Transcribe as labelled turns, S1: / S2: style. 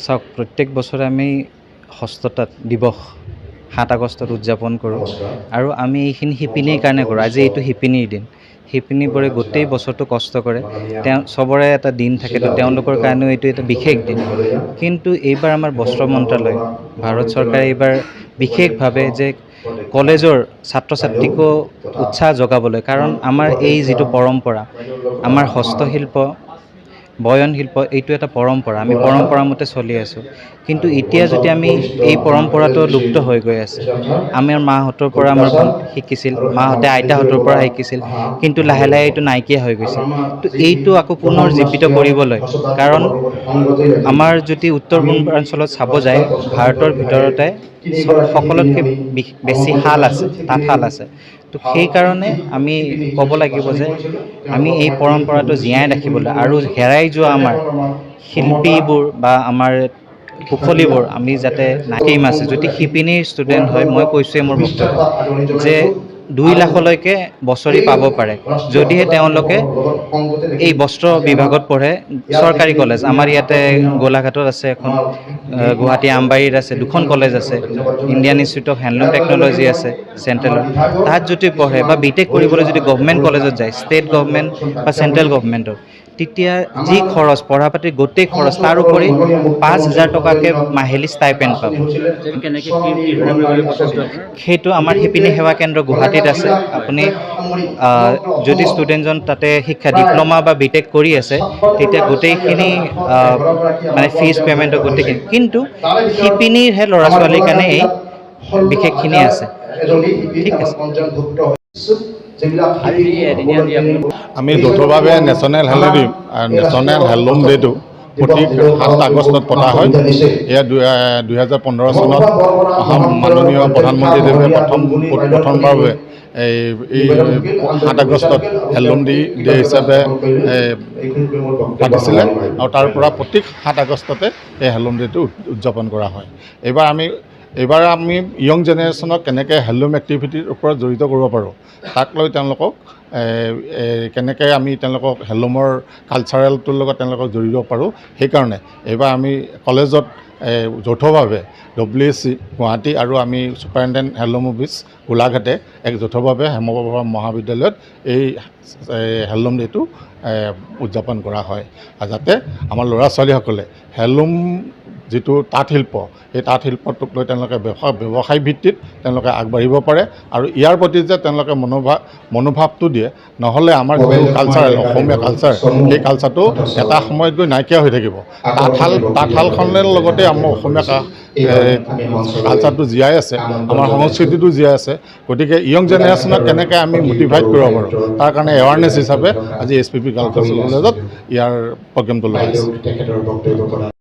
S1: চাওক প্ৰত্যেক বছৰে আমি হস্ততাঁত দিৱস ৭ আগষ্টত উদযাপন কৰোঁ আৰু আমি এইখিনি শিপিনীৰ কাৰণে কৰোঁ। আজি এইটো শিপিনীৰ দিন। শিপিনীবোৰে গোটেই বছৰটো কষ্ট কৰে, চবৰে এটা দিন থাকে, তো তেওঁলোকৰ কাৰণেও এইটো এটা বিশেষ দিন। কিন্তু এইবাৰ আমাৰ বস্ত্ৰ মন্ত্ৰালয়, ভাৰত চৰকাৰে এইবাৰ বিশেষভাৱে যে কলেজৰ ছাত্ৰ ছাত্ৰীকো উৎসাহ যোগাবলৈ, কাৰণ আমাৰ এই যিটো পৰম্পৰা, আমাৰ হস্তশিল্প, বয়ন শিল্প, এইটো এটা পৰম্পৰা, আমি পৰম্পৰা মতে চলি আছোঁ। কিন্তু এতিয়া যদি আমি এই পৰম্পৰাটো লুপ্ত হৈ গৈ আছে, আমাৰ মাহঁতৰ পৰা আমাৰ শিকিছিল, মাহঁতে আইতাহঁতৰ পৰা শিকিছিল, কিন্তু লাহে লাহে এইটো নাইকিয়া হৈ গৈছে। তো এইটো আকৌ পুনৰ জীৱিত কৰিবলৈ, কাৰণ আমাৰ যদি উত্তৰ পূৰ্বাঞ্চলত চাব যায়, ভাৰতৰ ভিতৰতে সকলোতকৈ বেছি শাল আছে, তাঁতশাল আছে। তো সেইকাৰণে আমি ক'ব লাগিব যে আমি এই পৰম্পৰাটো জীয়াই ৰাখিবলৈ আৰু হেৰাই যোৱা আমাৰ শিল্পীবোৰ বা আমাৰ কুশলীবোৰ আমি যাতে নাকিম আছে। যদি শিপিনীৰ ষ্টুডেণ্ট হয়, মই কৈছোঁৱে মোৰ বক্তব্য যে 2 লাখলৈকে বছৰি পাব পাৰে, যদিহে তেওঁলোকে এই বস্ত্ৰ বিভাগত পঢ়ে। চৰকাৰী কলেজ আমাৰ ইয়াতে গোলাঘাটত আছে এখন, গুৱাহাটী আমবাৰীত আছে, 2খন কলেজ আছে, Indian institute of handloom technology আছে চেণ্ট্ৰেলৰ, তাত যদি পঢ়ে বা বিটেক কৰিবলৈ যদি গভমেণ্ট কলেজত যায়, ষ্টেট গভমেণ্ট বা চেণ্ট্ৰেল গভমেণ্টৰ, তেতিয়া যি খৰচ, পঢ়া পাতিৰ গোটেই খৰচ, তাৰ উপৰি 5,000 টকাকৈ মাহিলী ষ্টাইপেণ্ড পাব। সেইটো আমাৰ শিপিনী সেৱা কেন্দ্ৰ গুৱাহাটীত আছে। আপুনি যদি ষ্টুডেণ্টজন তাতে শিক্ষা ডিপ্ল'মা বা বিটেক কৰি আছে, তেতিয়া গোটেইখিনি মানে ফিজ পে'মেণ্টৰ গোটেইখিনি, কিন্তু শিপিনীৰহে ল'ৰা ছোৱালীৰ কাৰণে এই বিশেষখিনি আছে। ঠিক আছে।
S2: আমি যৌথভাৱে নেশ্যনেল হেণ্ডলুম ডে'টো প্ৰতি 7 আগষ্টত পতা হয়। এয়া 2015 চনত অসম মাননীয় প্ৰধানমন্ত্ৰীদেৱে প্ৰথমবাৰৰ বাবে এই 7 আগষ্টত হেণ্ডলুম ডে হিচাপে পাতিছিলে, আৰু তাৰ পৰা প্ৰতি 7 আগষ্টতে এই হেণ্ডলুম ডে'টো উদযাপন কৰা হয়। এইবাৰ আমি য়ং জেনেৰেশ্যনক কেনেকৈ হেণ্ডলুম এক্টিভিটিৰ ওপৰত জড়িত কৰিব পাৰোঁ, তাক লৈ তেওঁলোকক কেনেকৈ আমি তেওঁলোকক হেণ্ডলুমৰ কালচাৰেলটোৰ লগত তেওঁলোকক জড়িত পাৰোঁ, সেইকাৰণে এইবাৰ আমি কলেজত যৌথভাৱে WSC গুৱাহাটী আৰু আমি ছুপাৰিণ্টেণ্ডেণ্ট হেণ্ডলুম অফিচ গোলাঘাটে এক যৌথভাৱে হেমপ্ৰভা মহাবিদ্যালয়ত এই হেণ্ডলুম ডে'টো উদযাপন কৰা হয়, আৰু যাতে আমাৰ ল'ৰা ছোৱালীসকলে হেণ্ডলুম যিটো তাঁত শিল্প, এই তাঁত শিল্পটোক লৈ তেওঁলোকে ব্যৱসায় ভিত্তিত তেওঁলোকে আগবাঢ়িব পাৰে, আৰু ইয়াৰ প্ৰতি যে তেওঁলোকে মনোভাৱটো দিয়ে, নহ'লে আমাৰ যিটো কালচাৰেল, অসমীয়া কালচাৰ, সেই কালচাৰটো এটা সময়ত গৈ নাইকিয়া হৈ থাকিব। তাঁতশালখনৰ লগতে আমাৰ অসমীয়া কালচাৰটো জীয়াই আছে, আমাৰ সংস্কৃতিটো জীয়াই আছে। গতিকে য়ং জেনেৰেশ্যনক কেনেকৈ আমি মটিভেট কৰিব পাৰোঁ, তাৰ কাৰণে এৱাৰনেছ হিচাপে আজি SPP গাৰ্লছ কলেজত ইয়াৰ প্ৰগ্ৰেমটো লোৱা হৈছে।